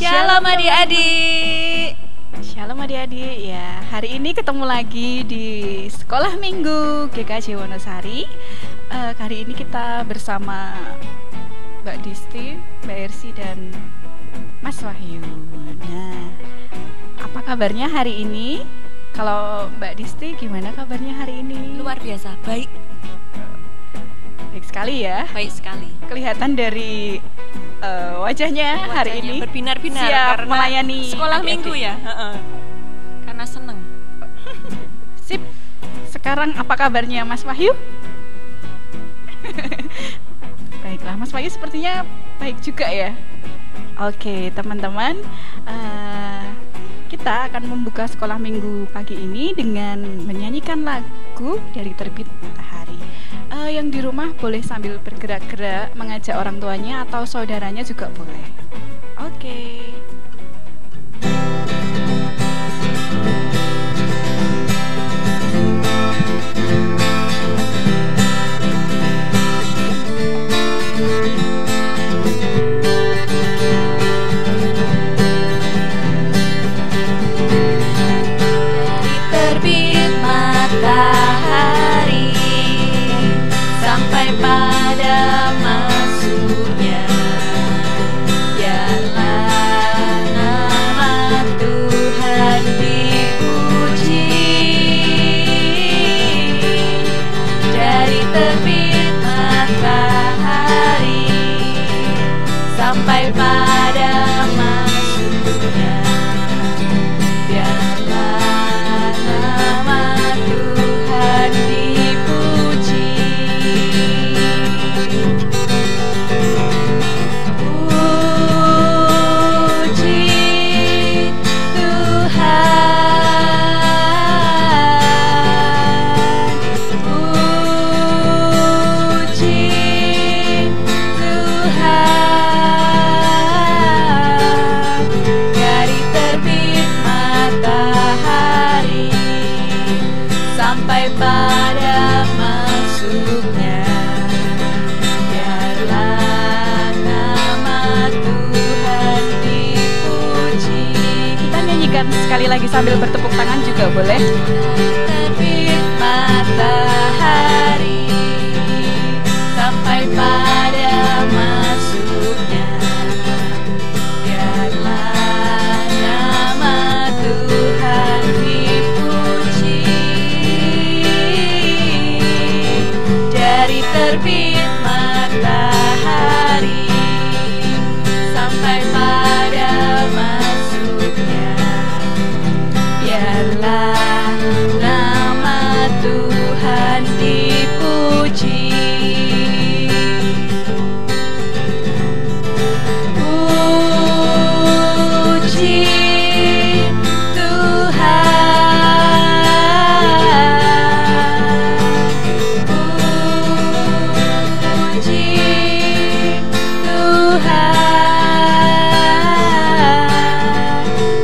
Shalom adik-adik. Shalom adik-adik. Ya, hari ini ketemu lagi di Sekolah Minggu GKJ Wonosari. Kali ini kita bersama Mbak Disti, Mbak Ersi dan Mas Wahyu. Nah, apa kabarnya hari ini? Kalau Mbak Disti, gimana kabarnya hari ini? Luar biasa, baik. Baik sekali ya. Baik sekali. Kelihatan dari wajahnya hari ini berbinar-binar siap karena melayani sekolah adik-adik. minggu ya. Karena seneng. Sip. Sekarang apa kabarnya Mas Wahyu? Baiklah, Mas Wahyu sepertinya baik juga ya. Oke, teman-teman, kita akan membuka sekolah minggu pagi ini dengan menyanyikan lagu dari Terbit Matahari. Yang di rumah boleh sambil bergerak-gerak mengajak orang tuanya atau saudaranya juga boleh. Oke. Matahari sampai pada masuknya, biarlah nama Tuhan dipuji. Dari terbit matahari sampai pada masuknya, biarlah nama Tuhan dipuji. Puji Tuhan, puji Tuhan. Dari terbit matahari sampai pada masuknya, biarlah nama Tuhan dipuji. Kita nyanyikan sekali lagi sambil bertepuk tangan juga boleh. Terbit matahari sampai pada masuknya, biarlah nama Tuhan dipuji. Dari terbit matahari sampai pada masuknya, biarlah nama Tuhan dipuji. Puji Tuhan, puji Tuhan.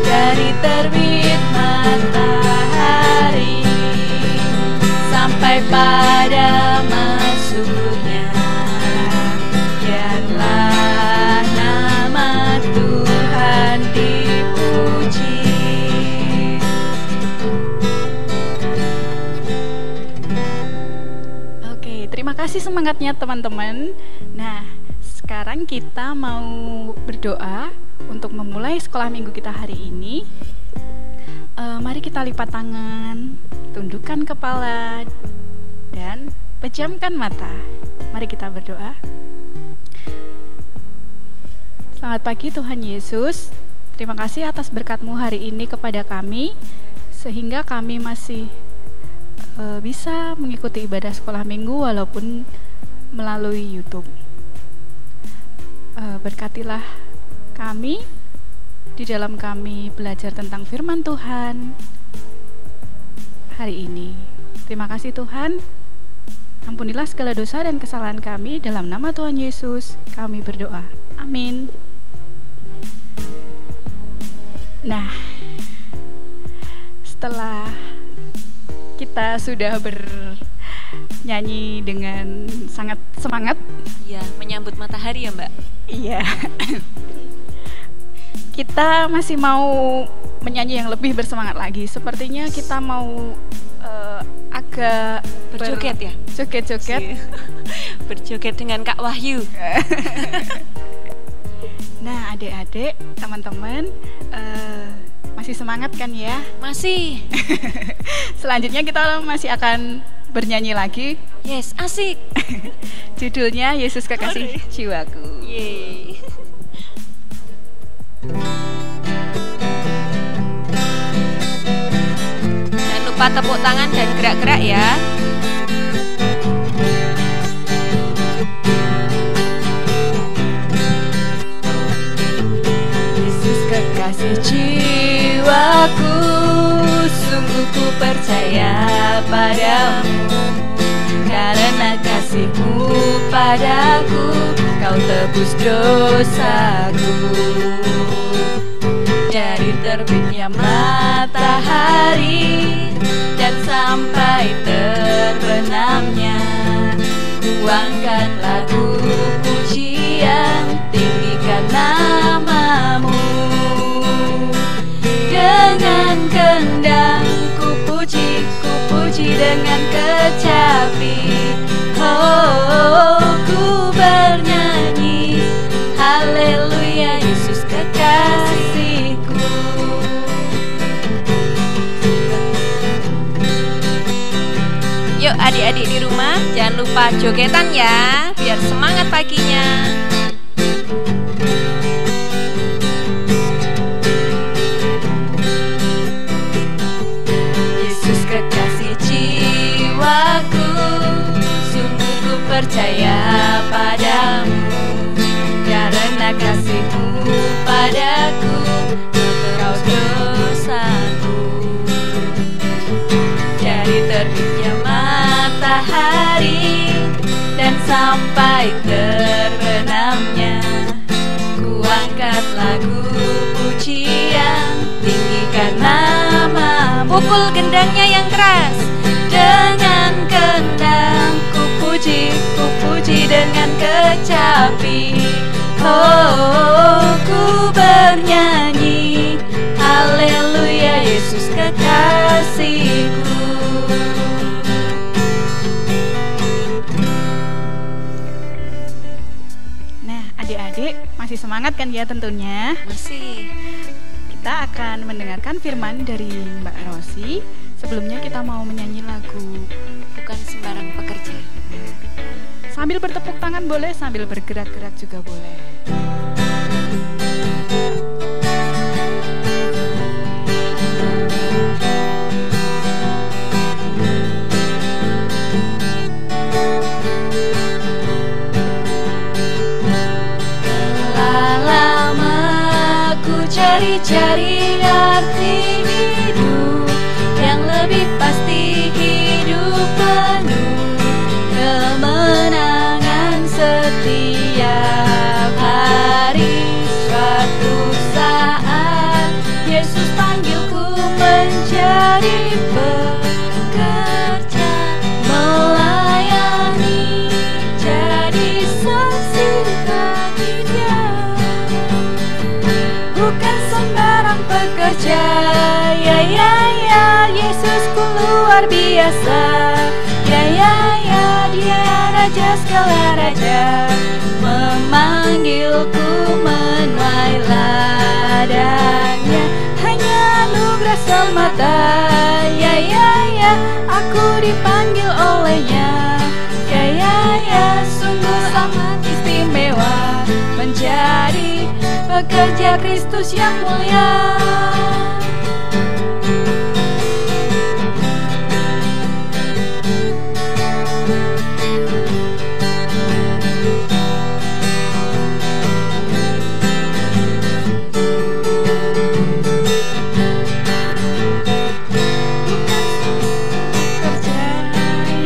Dari terbit matahari sampai pada masuknya, biarlah nama Tuhan dipuji. Oke, terima kasih semangatnya teman-teman. Nah, sekarang kita mau berdoa untuk memulai sekolah minggu kita hari ini. Mari kita lipat tangan, tundukkan kepala, dan pejamkan mata. Mari kita berdoa. Selamat pagi Tuhan Yesus. Terima kasih atas berkat-Mu hari ini kepada kami, sehingga kami masih bisa mengikuti ibadah sekolah minggu walaupun melalui YouTube. Berkatilah kami di dalam kami belajar tentang firman Tuhan hari ini. Terima kasih Tuhan. Ampunilah segala dosa dan kesalahan kami, dalam nama Tuhan Yesus kami berdoa. Amin. Nah, setelah kita sudah bernyanyi dengan sangat semangat, Ya, menyambut matahari ya Mbak. iya, kita masih mau menyanyi yang lebih bersemangat lagi. Sepertinya kita mau agak berjoget ya? Joget-joget. Berjoget dengan Kak Wahyu. Nah, adik-adik, teman-teman, masih semangat kan ya? Masih. Selanjutnya kita masih akan bernyanyi lagi. Yes, asik. Judulnya Yesus Kekasih Jiwaku. Yeay. Jangan lupa tepuk tangan dan gerak-gerak ya. Yesus Kekasih jiwaku, sungguh ku percaya padamu. Karena kasih-Mu padaku, Kau tebus dosaku. Dari terbitnya matahari dan sampai terbenamnya, ku angkat lagu pujian, tinggikan nama-Mu. Dengan kendang ku puji dengan kecapi. Oh, ku bernyanyi, haleluya, Yesus kekasihku. Yuk adik-adik di rumah, jangan lupa jogetan ya, biar semangat paginya. Yesus kekasih jiwaku, sungguh ku percaya padamu. Karena kasih-Mu padaku, Kau dosaku. Dari terbitnya matahari dan sampai terbenamnya, ku angkat lagu pujian, tinggikan nama-Mu. Pukul gendangnya yang keras. Dengan kendang ku puji dengan kecapi. Oh, ku bernyanyi, haleluya, Yesus kekasihku. Nah, adik-adik masih semangat kan ya tentunya? Masih. Kita akan mendengarkan firman dari Mbak Rosi. Sebelumnya kita mau menyanyi lagu Bukan Sembarang Pekerja. sambil bertepuk tangan boleh, sambil bergerak-gerak juga boleh. Lama ku cari-cari arti hidup yang lebih pasti, hidup penuh kemenangan setiap hari. Suatu saat Yesus panggilku menjadi pekerja, melayani, jadi saksi bagi-Nya. Bukan sembarang pekerja, ya ya ya, Yesusku luar biasa. Ya ya ya, Dia Raja segala raja, memanggilku menuai ladangnya. Hanya anugerah semata, ya ya ya, aku dipanggil oleh-Nya. Ya ya ya, sungguh amat istimewa menjadi pekerja Kristus yang mulia.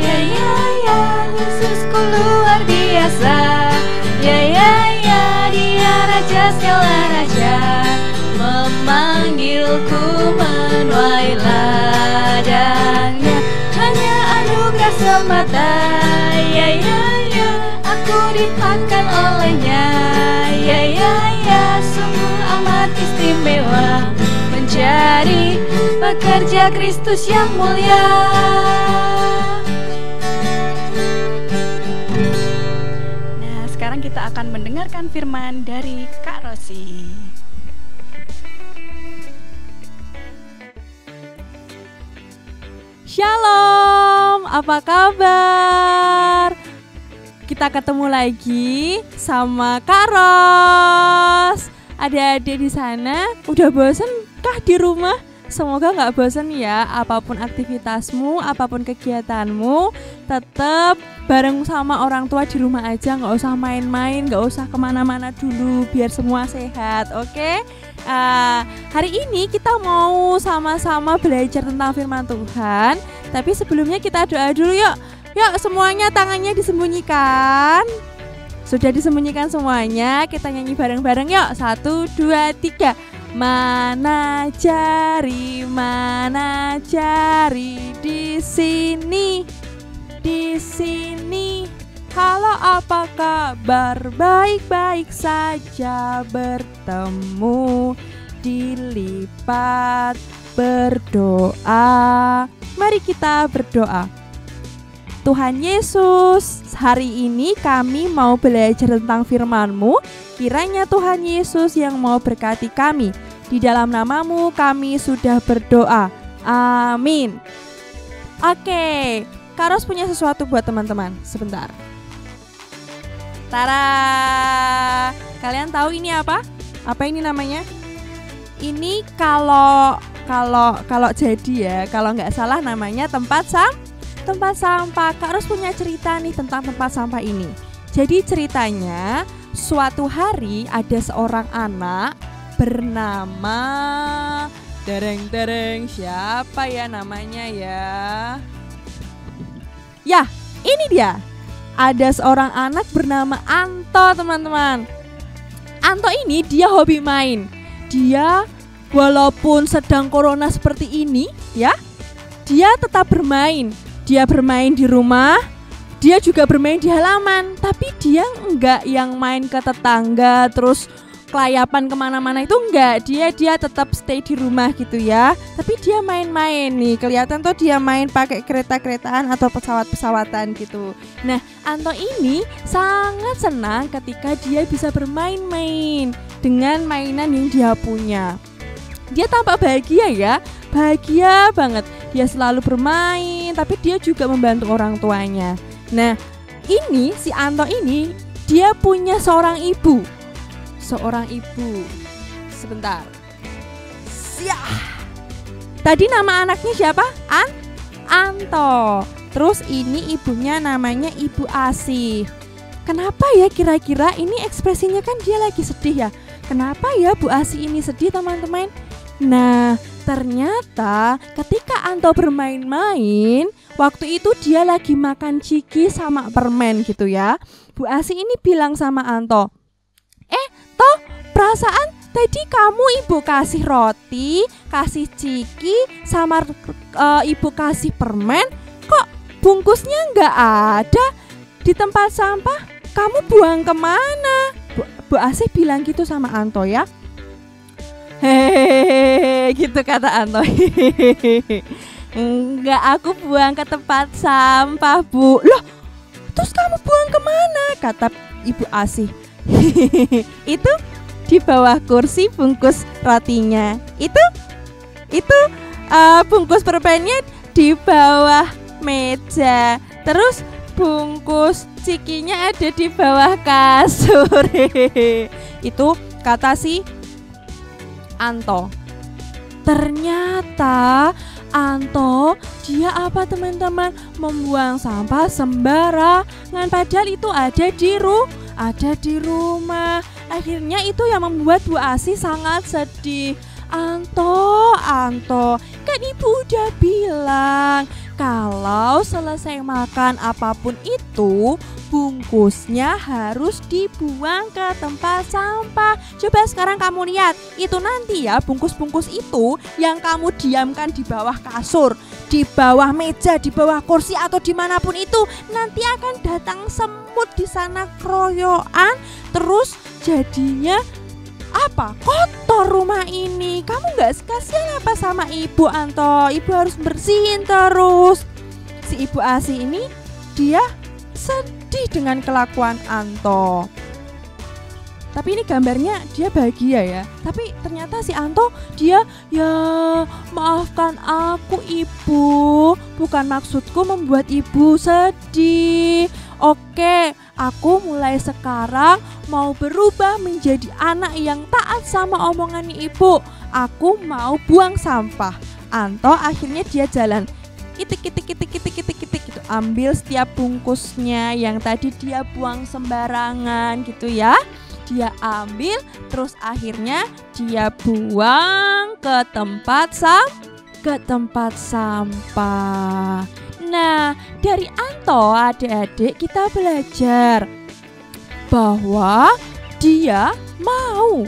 Ya ya ya, Yesusku luar biasa. Ya ya ya, Dia Raja segala raja, memanggilku menuai ladangnya. Hanya anugerah semata, ya ya ya, aku dipakai oleh-Nya. Ya ya ya, sungguh amat istimewa Dia Kristus yang mulia. Nah, sekarang kita akan mendengarkan firman dari Kak Rosi. Shalom, apa kabar? Kita ketemu lagi sama Kak Ros. Adik-adik di sana udah bosen kah di rumah? Semoga gak bosen ya. Apapun aktivitasmu, apapun kegiatanmu, tetap bareng sama orang tua di rumah aja. Gak usah main-main, gak usah kemana-mana dulu, biar semua sehat, oke? Hari ini kita mau sama-sama belajar tentang firman Tuhan. Tapi sebelumnya kita doa dulu yuk. Yuk semuanya tangannya disembunyikan. Sudah disembunyikan semuanya, kita nyanyi bareng-bareng yuk. 1, 2, 3. Mana jari di sini, di sini. Halo, apa kabar? Baik-baik saja, bertemu dilipat berdoa. Mari kita berdoa. Tuhan Yesus, hari ini kami mau belajar tentang firman-Mu. Kiranya Tuhan Yesus yang mau berkati kami. Di dalam nama-Mu kami sudah berdoa. Amin. Oke, Kak Ros punya sesuatu buat teman-teman. Sebentar. Tada! Kalian tahu ini apa? Apa ini namanya? Ini kalau jadi ya, kalau nggak salah namanya tempat sampah. Kak Ros punya cerita nih tentang tempat sampah ini. Jadi ceritanya, suatu hari ada seorang anak bernama dereng, siapa ya namanya ya? Ya, ini dia. Ada seorang anak bernama Anto, teman-teman. Anto ini dia hobi main. Dia walaupun sedang corona seperti ini ya, dia tetap bermain. Dia bermain di rumah, dia juga bermain di halaman. Tapi dia enggak yang main ke tetangga terus kelayapan kemana-mana, itu enggak. Dia tetap stay di rumah gitu ya. Tapi dia main-main nih, kelihatan tuh dia main pakai kereta-keretaan atau pesawat-pesawatan gitu. Nah, Anto ini sangat senang ketika dia bisa bermain-main dengan mainan yang dia punya. Dia tampak bahagia ya, bahagia banget. Dia selalu bermain, tapi dia juga membantu orang tuanya. Nah, ini si Anto ini dia punya seorang ibu. Sebentar. Tadi nama anaknya siapa? Anto. Terus ini ibunya namanya Ibu Asih. Kenapa ya kira-kira ini ekspresinya, kan dia lagi sedih ya? Kenapa ya Bu Asih ini sedih, teman-teman? Nah, ternyata ketika Anto bermain-main, waktu itu dia lagi makan ciki sama permen gitu ya. Bu Asih ini bilang sama Anto, Toh perasaan tadi kamu ibu kasih roti, kasih ciki, sama ibu kasih permen, kok bungkusnya nggak ada di tempat sampah? Kamu buang kemana? Bu Asih bilang gitu sama Anto ya. Hehehe, gitu kata Anto. Enggak, aku buang ke tempat sampah, Bu. Loh, terus kamu buang kemana? Kata Ibu Asih. Itu di bawah kursi bungkus rotinya. Itu bungkus permennya di bawah meja. Terus bungkus cikinya ada di bawah kasur. Itu kata si Anto. Ternyata Anto dia apa, teman-teman? Membuang sampah sembarangan, padahal itu ada di rumah. Akhirnya itu yang membuat Bu Asih sangat sedih. Anto, kan ibu udah bilang kalau selesai makan apapun itu bungkusnya harus dibuang ke tempat sampah. Coba sekarang kamu lihat, itu nanti ya bungkus-bungkus itu yang kamu diamkan di bawah kasur, di bawah meja, di bawah kursi atau dimanapun itu, nanti akan datang semut di sana keroyokan, terus jadinya apa? Kotor. kotor rumah ini. Kamu gak kasihan apa sama ibu, Anto? Ibu harus bersihin terus. Si ibu ASI ini dia sedih dengan kelakuan Anto. Tapi ini gambarnya dia bahagia ya. Tapi ternyata si Anto dia, ya maafkan aku ibu, bukan maksudku membuat ibu sedih. Oke, aku mulai sekarang mau berubah menjadi anak yang taat sama omongan ibu. Aku mau buang sampah. Anto akhirnya dia jalan kitik gitu, ambil setiap bungkusnya yang tadi dia buang sembarangan gitu ya. Dia ambil, terus akhirnya dia buang ke tempat sampah. Nah, dari Anto adik-adik kita belajar bahwa dia mau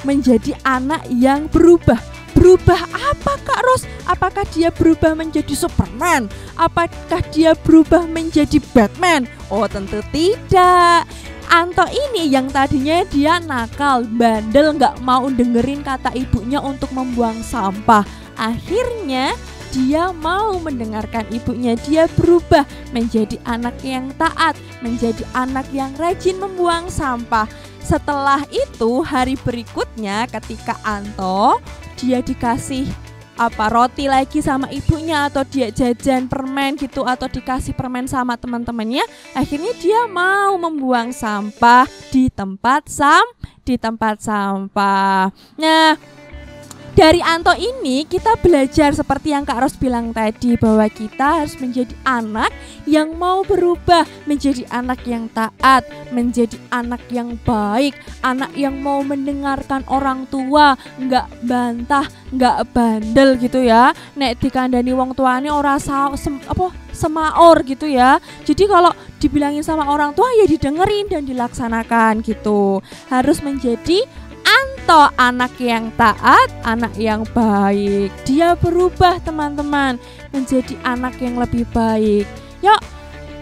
menjadi anak yang berubah. Berubah apa Kak Ros? Apakah dia berubah menjadi Superman? Apakah dia berubah menjadi Batman? Oh tentu tidak. Anto ini yang tadinya dia nakal, bandel, gak mau dengerin kata ibunya untuk membuang sampah. Akhirnya dia mau mendengarkan ibunya, dia berubah menjadi anak yang taat, menjadi anak yang rajin membuang sampah. Setelah itu hari berikutnya ketika Anto dia dikasih roti lagi sama ibunya, atau dia jajan permen gitu, atau dikasih permen sama teman-temannya, akhirnya dia mau membuang sampah di tempat sampah. Nah, dari Anto ini kita belajar seperti yang Kak Ros bilang tadi, bahwa kita harus menjadi anak yang mau berubah menjadi anak yang taat, menjadi anak yang baik, anak yang mau mendengarkan orang tua, nggak bantah, nggak bandel gitu ya. Nek dikandani wong tuane ora semaor gitu ya. Jadi kalau dibilangin sama orang tua ya didengerin dan dilaksanakan gitu. Harus menjadi Anto, anak yang taat, anak yang baik. Dia berubah teman-teman menjadi anak yang lebih baik. Yuk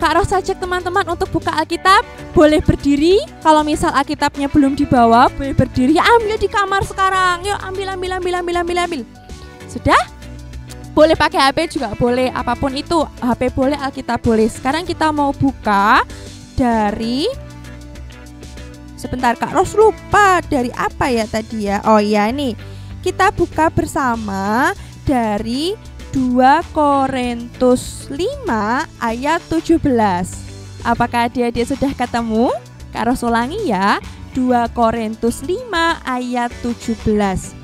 Kak Ros ajak teman-teman untuk buka Alkitab. Boleh berdiri. Kalau misal Alkitabnya belum dibawa, boleh berdiri. Ambil di kamar sekarang. Yuk ambil. Sudah? Boleh pakai HP juga boleh. Apapun itu, HP boleh, Alkitab boleh. Sekarang kita mau buka dari, sebentar Kak Ros lupa dari apa ya tadi ya. Oh iya nih, kita buka bersama dari 2 Korintus 5 ayat 17. Apakah adik-adik sudah ketemu? Kak Ros ulangi ya, 2 Korintus 5 ayat 17.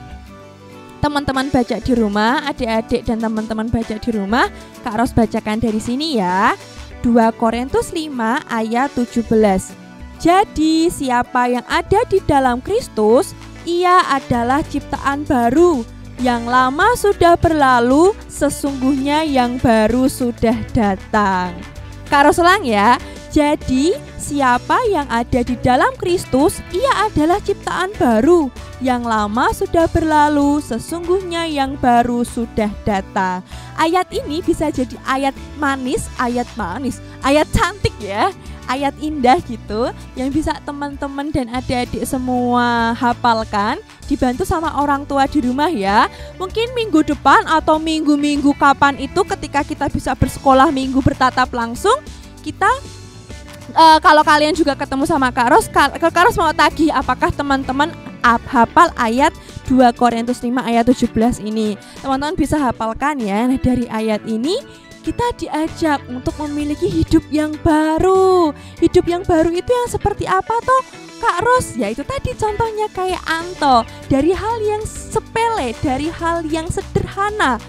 Teman-teman baca di rumah, adik-adik dan teman-teman baca di rumah, Kak Ros bacakan dari sini ya. 2 Korintus 5 ayat 17. Jadi siapa yang ada di dalam Kristus, ia adalah ciptaan baru. Yang lama sudah berlalu, sesungguhnya yang baru sudah datang. Kak Ros ulang ya. Jadi siapa yang ada di dalam Kristus, ia adalah ciptaan baru. Yang lama sudah berlalu, sesungguhnya yang baru sudah datang. Ayat ini bisa jadi ayat manis, ayat cantik ya, ayat indah gitu, yang bisa teman-teman dan adik-adik semua hafalkan, dibantu sama orang tua di rumah ya. Mungkin minggu depan atau minggu-minggu kapan itu, ketika kita bisa bersekolah minggu bertatap langsung, kita kalau kalian juga ketemu sama Kak Ros mau tagih apakah teman-teman hafal ayat 2 Korintus 5 ayat 17 ini. Teman-teman bisa hafalkan ya. Nah, dari ayat ini kita diajak untuk memiliki hidup yang baru. Hidup yang baru itu yang seperti apa toh Kak Ros? Ya itu tadi contohnya kayak Anto. Dari hal yang sepele, dari hal yang sederhana,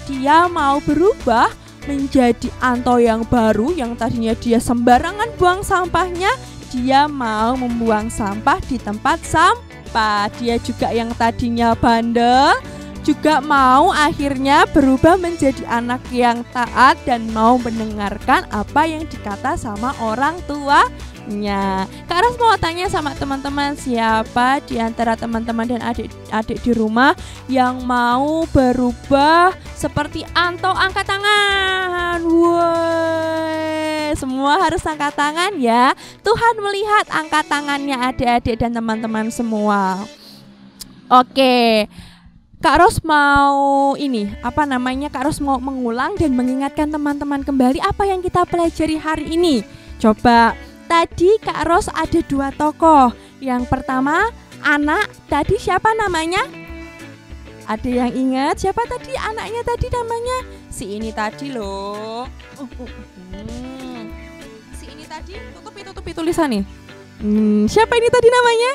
dia mau berubah menjadi Anto yang baru. Yang tadinya dia sembarangan buang sampahnya, dia mau membuang sampah di tempat sampah. Dia juga yang tadinya bandel juga mau akhirnya berubah menjadi anak yang taat dan mau mendengarkan apa yang dikata sama orang tuanya. Kak Ros mau tanya sama teman-teman, siapa di antara teman-teman dan adik-adik di rumah yang mau berubah seperti Anto? Angkat tangan. Woi, semua harus angkat tangan ya. Tuhan melihat angkat tangannya adik-adik dan teman-teman semua. Oke. Kak Ros mau Kak Ros mau mengulang dan mengingatkan teman-teman kembali apa yang kita pelajari hari ini. Coba, tadi Kak Ros ada 2 tokoh. Yang pertama, anak. Tadi siapa namanya? Ada yang ingat siapa tadi anaknya tadi namanya? Si ini tadi loh. Si ini tadi, tutupi tulisannya. Siapa ini tadi namanya?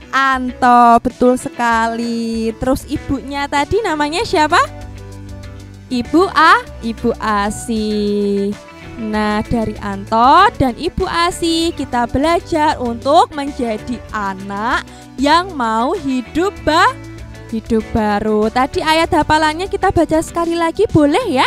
Anto, betul sekali. Terus ibunya tadi namanya siapa? Ibu Asi. Nah, dari Anto dan Ibu Asi kita belajar untuk menjadi anak yang mau hidup baru. Tadi ayat hafalannya kita baca sekali lagi, boleh ya?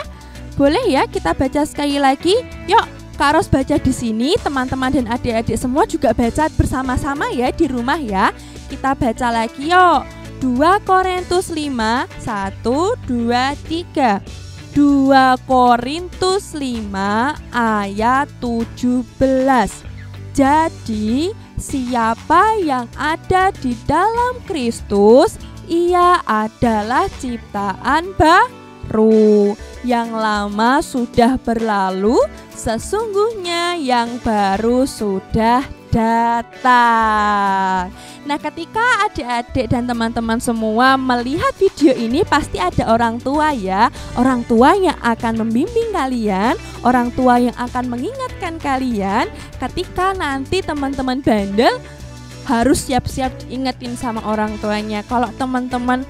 Boleh ya kita baca sekali lagi? Yuk, Kak Ros baca di sini, teman-teman dan adik-adik semua juga baca bersama-sama ya di rumah ya. Kita baca lagi yuk. 2 Korintus 5, 1, 2, 3. 2 Korintus 5 ayat 17. Jadi, siapa yang ada di dalam Kristus, ia adalah ciptaan baru. Yang lama sudah berlalu, sesungguhnya yang baru sudah datang. Nah, ketika adik-adik dan teman-teman semua melihat video ini, pasti ada orang tua ya. Orang tua yang akan membimbing kalian, orang tua yang akan mengingatkan kalian. Ketika nanti teman-teman bandel, harus siap-siap diingetin sama orang tuanya. Kalau teman-teman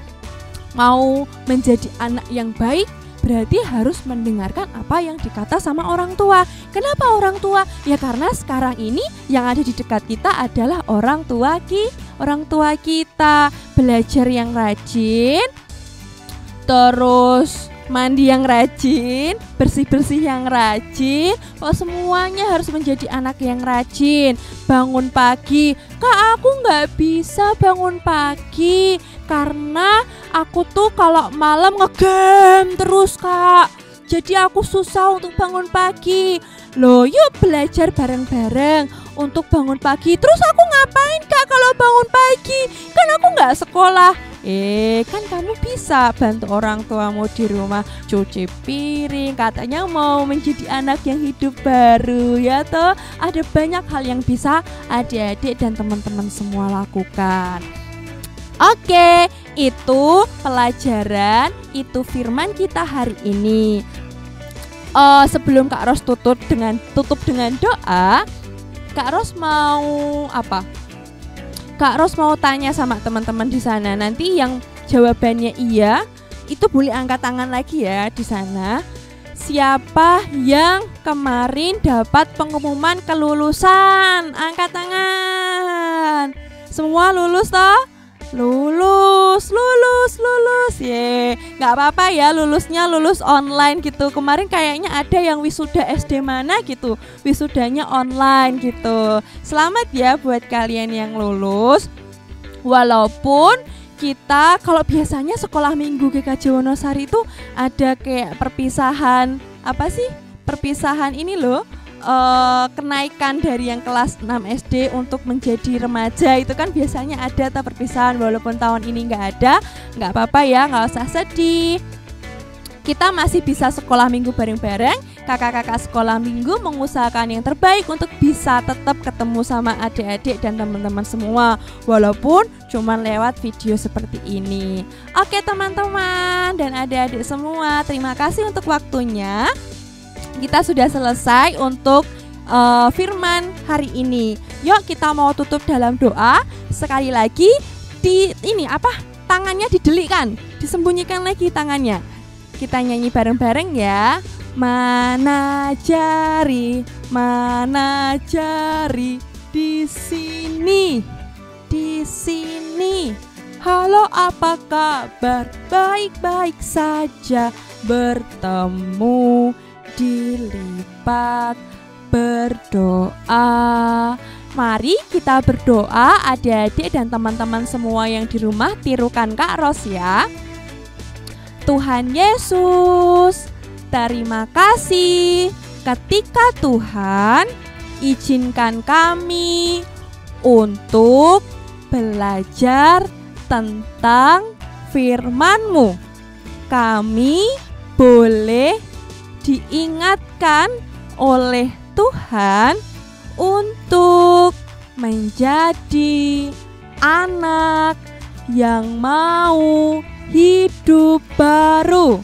mau menjadi anak yang baik, berarti harus mendengarkan apa yang dikata sama orang tua. Kenapa orang tua? Ya karena sekarang ini yang ada di dekat kita adalah orang tua kita. Belajar yang rajin, terus mandi yang rajin, bersih-bersih yang rajin. Semuanya harus menjadi anak yang rajin. Bangun pagi. Kak, aku nggak bisa bangun pagi karena aku tuh kalau malam ngegame terus, Kak. Jadi aku susah untuk bangun pagi. Loh, yuk belajar bareng-bareng untuk bangun pagi. Terus aku ngapain, Kak, kalau bangun pagi? Kan aku nggak sekolah. Kan kamu bisa bantu orang tuamu di rumah cuci piring. Katanya mau menjadi anak yang hidup baru, ya toh. Ada banyak hal yang bisa adik-adik dan teman-teman semua lakukan. Oke, itu pelajaran, itu firman kita hari ini. Sebelum Kak Ros tutup dengan doa, Kak Ros mau apa? Kak Ros mau tanya sama teman-teman di sana. Nanti yang jawabannya iya, itu boleh angkat tangan lagi ya di sana. Siapa yang kemarin dapat pengumuman kelulusan? Angkat tangan. Semua lulus toh? Lulus. Ye, nggak apa-apa ya, lulusnya lulus online gitu. Kemarin kayaknya ada yang wisuda SD mana gitu, wisudanya online gitu. Selamat ya buat kalian yang lulus. Walaupun kita kalau biasanya sekolah minggu GKJ Wonosari itu ada kayak perpisahan perpisahan ini loh. Kenaikan dari yang kelas 6 SD untuk menjadi remaja itu kan biasanya ada perpisahan. Walaupun tahun ini nggak ada, nggak apa-apa ya, nggak usah sedih. Kita masih bisa sekolah minggu bareng-bareng. Kakak-kakak sekolah minggu mengusahakan yang terbaik untuk bisa tetap ketemu sama adik-adik dan teman-teman semua, walaupun cuma lewat video seperti ini. Oke teman-teman dan adik-adik semua, terima kasih untuk waktunya. Kita sudah selesai untuk firman hari ini. Yuk kita mau tutup dalam doa. Sekali lagi tangannya didelikkan, disembunyikan lagi tangannya. Kita nyanyi bareng-bareng ya. Mana jari di sini. Halo, apa kabar? Baik-baik saja. Bertemu dilipat berdoa. Mari kita berdoa adik-adik dan teman-teman semua yang di rumah, tirukan Kak Ros ya. Tuhan Yesus, terima kasih ketika Tuhan izinkan kami untuk belajar tentang firman-Mu. Kami boleh diingatkan oleh Tuhan untuk menjadi anak yang mau hidup baru.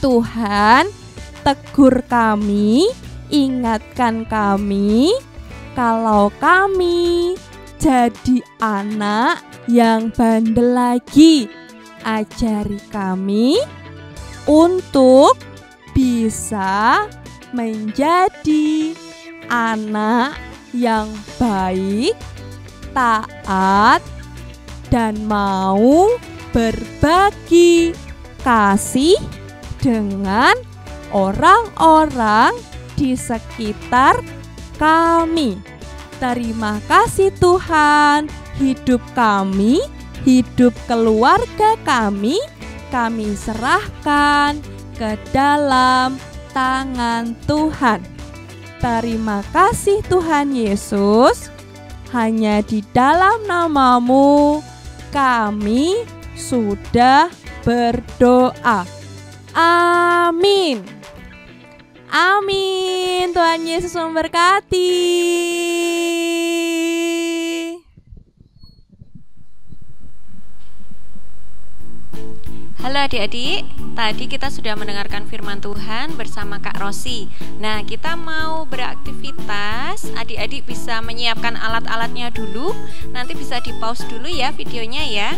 Tuhan, tegur kami, ingatkan kami kalau kami jadi anak yang bandel lagi. Ajari kami untuk bisa menjadi anak yang baik, taat, dan mau berbagi kasih dengan orang-orang di sekitar kami. Terima kasih Tuhan, hidup kami, hidup keluarga kami serahkan ke dalam tangan Tuhan. Terima kasih Tuhan Yesus, hanya di dalam nama-Mu kami sudah berdoa. Amin. Amin. Tuhan Yesus memberkati. Halo adik-adik, tadi kita sudah mendengarkan firman Tuhan bersama Kak Rosi. Nah, kita mau beraktivitas. Adik-adik bisa menyiapkan alat-alatnya dulu. Nanti bisa di-pause dulu ya videonya ya.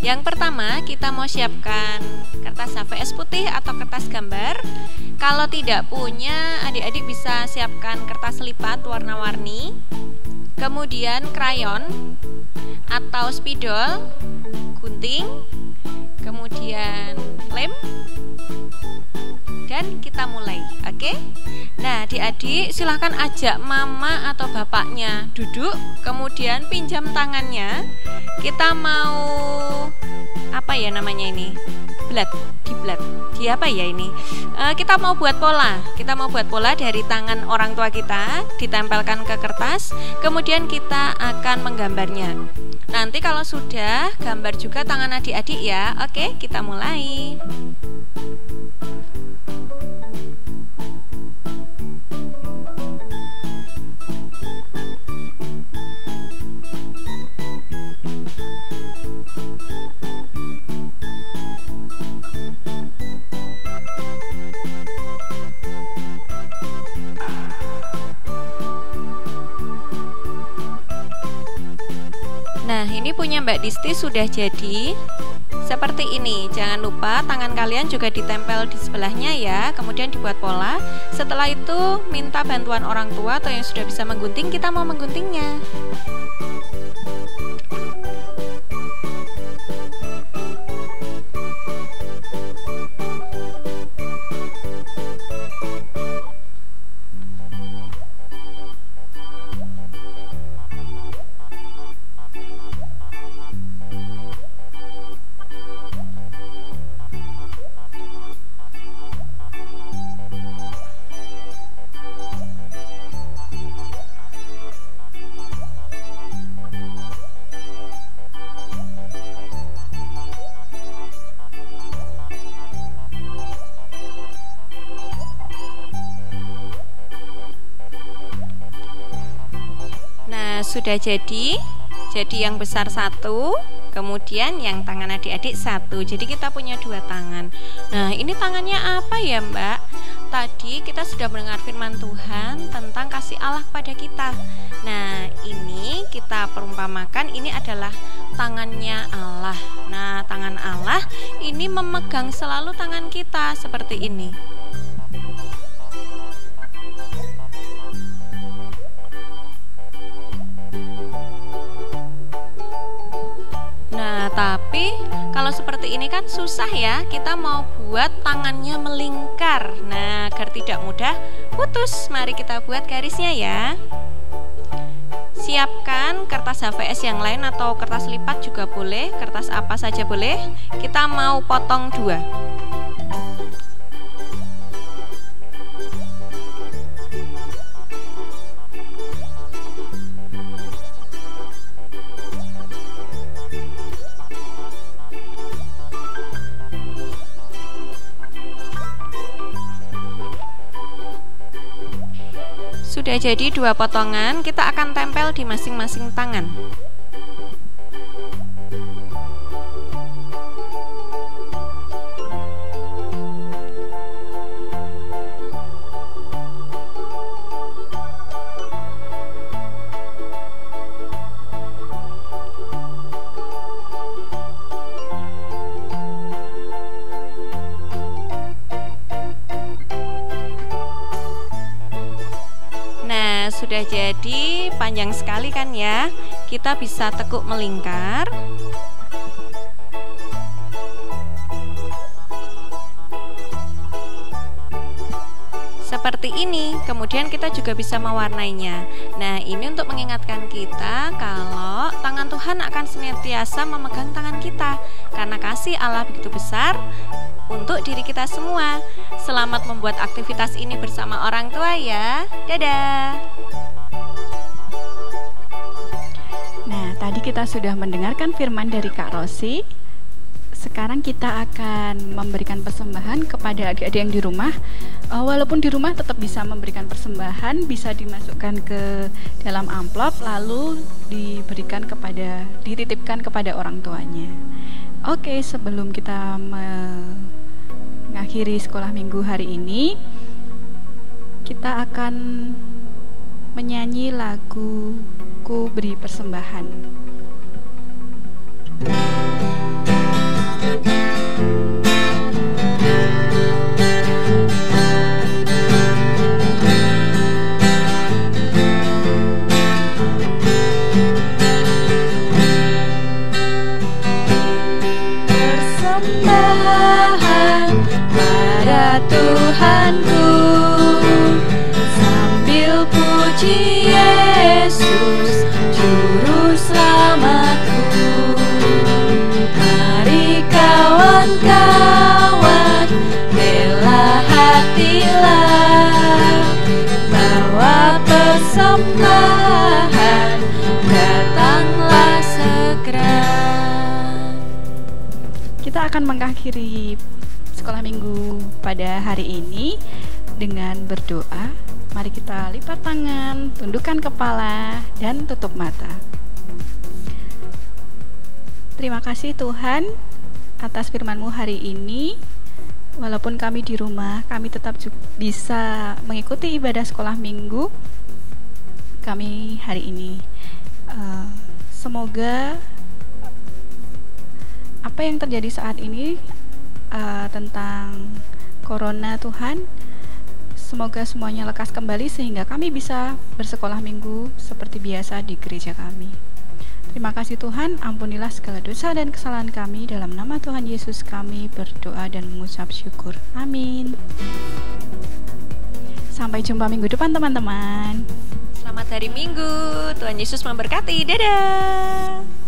Yang pertama, kita mau siapkan kertas HVS putih atau kertas gambar. Kalau tidak punya, adik-adik bisa siapkan kertas lipat warna-warni. Kemudian krayon atau spidol, gunting, kemudian lem, dan kita mulai, oke? Nah, adik-adik silahkan ajak mama atau bapaknya duduk, kemudian pinjam tangannya. Kita mau apa ya namanya ini? Di apa ya ini? Kita mau buat pola. Kita mau buat pola dari tangan orang tua kita, ditempelkan ke kertas, kemudian kita akan menggambarnya. Nanti kalau sudah, gambar juga tangan adik-adik ya. Oke, kita mulai. Nah, ini punya Mbak Disti sudah jadi seperti ini. Jangan lupa tangan kalian juga ditempel di sebelahnya ya. Kemudian dibuat pola. Setelah itu minta bantuan orang tua atau yang sudah bisa menggunting. Kita mau mengguntingnya. Sudah jadi yang besar satu, kemudian yang tangan adik-adik satu. Jadi kita punya dua tangan. Nah, ini tangannya apa ya Mbak? Tadi kita sudah mendengar firman Tuhan tentang kasih Allah pada kita. Nah, ini kita perumpamakan ini adalah tangannya Allah. Nah, tangan Allah ini memegang selalu tangan kita seperti ini. Tapi kalau seperti ini kan susah ya. Kita mau buat tangannya melingkar. Nah, agar tidak mudah putus, mari kita buat garisnya ya. Siapkan kertas HVS yang lain atau kertas lipat juga boleh, kertas apa saja boleh. Kita mau potong dua. jadi 2 potongan, kita akan tempel di masing-masing tangan. Sudah jadi, panjang sekali kan ya. Kita bisa tekuk melingkar. Seperti ini. Kemudian kita juga bisa mewarnainya. Nah, ini untuk mengingatkan kita kalau tangan Tuhan akan senantiasa memegang tangan kita, karena kasih Allah begitu besar untuk diri kita semua. Selamat membuat aktivitas ini bersama orang tua ya. Dadah. Nah, tadi kita sudah mendengarkan firman dari Kak Rosi. Sekarang kita akan memberikan persembahan kepada adik-adik yang di rumah. Walaupun di rumah tetap bisa memberikan persembahan, bisa dimasukkan ke dalam amplop lalu dititipkan kepada orang tuanya. Oke, sebelum kita mengakhiri sekolah minggu hari ini, kita akan menyanyi lagu Ku Beri Persembahan. Persembahan pada Tuhanku, sambil puji Yesus Juru Selamatku. Mari kawan-kawan, bela hatilah, bawa persembahan, datanglah segera. Kita akan mengakhiri sekolah minggu pada hari ini dengan berdoa. Mari kita lipat tangan, tundukkan kepala, dan tutup mata. Terima kasih Tuhan atas firman-Mu hari ini. Walaupun kami di rumah, kami tetap bisa mengikuti ibadah sekolah minggu kami hari ini. Semoga apa yang terjadi saat ini tentang corona, Tuhan, semoga semuanya lekas kembali sehingga kami bisa bersekolah minggu seperti biasa di gereja kami. Terima kasih Tuhan, ampunilah segala dosa dan kesalahan kami. Dalam nama Tuhan Yesus kami berdoa dan mengucap syukur. Amin. Sampai jumpa minggu depan teman-teman. Selamat hari Minggu, Tuhan Yesus memberkati. Dadah.